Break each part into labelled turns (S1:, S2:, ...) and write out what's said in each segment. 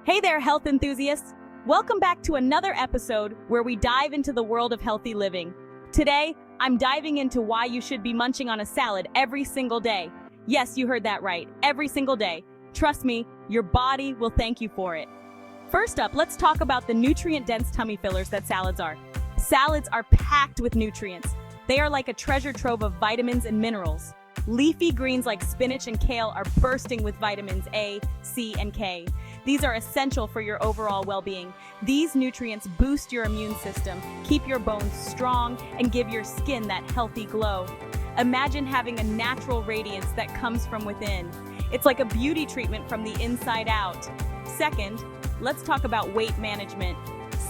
S1: Hey there, health enthusiasts! Welcome back to another episode where we dive into the world of healthy living. Today, I'm diving into why you should be munching on a salad every single day. Yes, you heard that right, every single day. Trust me, your body will thank you for it. First up, let's talk about the nutrient-dense tummy fillers that salads are. Salads are packed with nutrients. They are like a treasure trove of vitamins and minerals. Leafy greens like spinach and kale are bursting with vitamins A, C, and K. These are essential for your overall well-being. These nutrients boost your immune system, keep your bones strong, and give your skin that healthy glow. Imagine having a natural radiance that comes from within. It's like a beauty treatment from the inside out. Second, let's talk about weight management.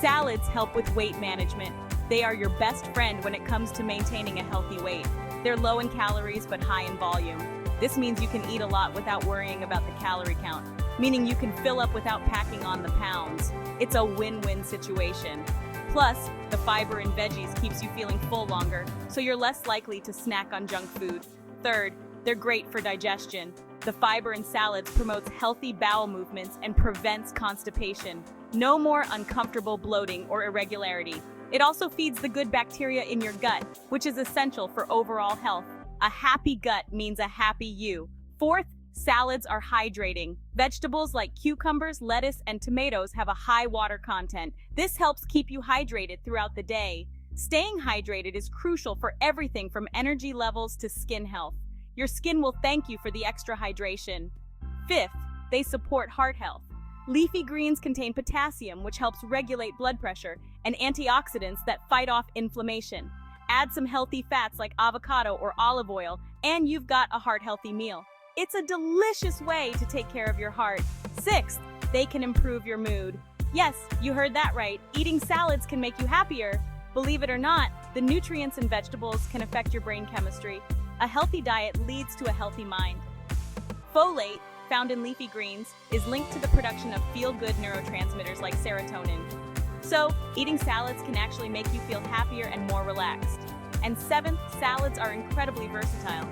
S1: Salads help with weight management. They are your best friend when it comes to maintaining a healthy weight. They're low in calories but high in volume. This means you can eat a lot without worrying about the calorie count, meaning you can fill up without packing on the pounds. It's a win-win situation. Plus, the fiber in veggies keeps you feeling full longer, so you're less likely to snack on junk food. Third, they're great for digestion. The fiber in salads promotes healthy bowel movements and prevents constipation. No more uncomfortable bloating or irregularity. It also feeds the good bacteria in your gut, which is essential for overall health. A happy gut means a happy you. Fourth, salads are hydrating. Vegetables like cucumbers, lettuce, and tomatoes have a high water content. This helps keep you hydrated throughout the day. Staying hydrated is crucial for everything from energy levels to skin health. Your skin will thank you for the extra hydration. Fifth, they support heart health. Leafy greens contain potassium, which helps regulate blood pressure, and antioxidants that fight off inflammation. Add some healthy fats like avocado or olive oil, and you've got a heart-healthy meal. It's a delicious way to take care of your heart. Sixth, they can improve your mood. Yes, you heard that right. Eating salads can make you happier. Believe it or not, the nutrients in vegetables can affect your brain chemistry. A healthy diet leads to a healthy mind. Folate, found in leafy greens, is linked to the production of feel-good neurotransmitters like serotonin. So, eating salads can actually make you feel happier and more relaxed. And seventh, salads are incredibly versatile.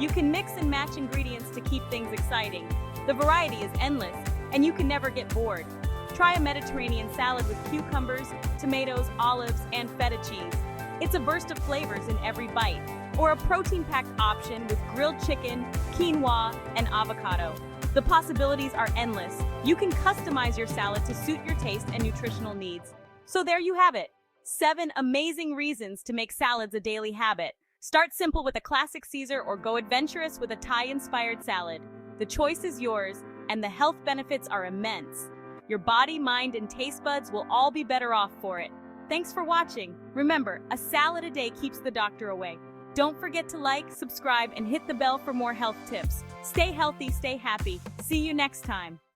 S1: You can mix and match ingredients to keep things exciting. The variety is endless, and you can never get bored. Try a Mediterranean salad with cucumbers, tomatoes, olives, and feta cheese. It's a burst of flavors in every bite. Or a protein-packed option with grilled chicken, quinoa, and avocado. The possibilities are endless. You can customize your salad to suit your taste and nutritional needs. So there you have it. 7 amazing reasons to make salads a daily habit. Start simple with a classic Caesar or go adventurous with a Thai-inspired salad. The choice is yours, and the health benefits are immense. Your body, mind, and taste buds will all be better off for it. Thanks for watching. Remember, a salad a day keeps the doctor away. Don't forget to like, subscribe, and hit the bell for more health tips. Stay healthy, stay happy. See you next time.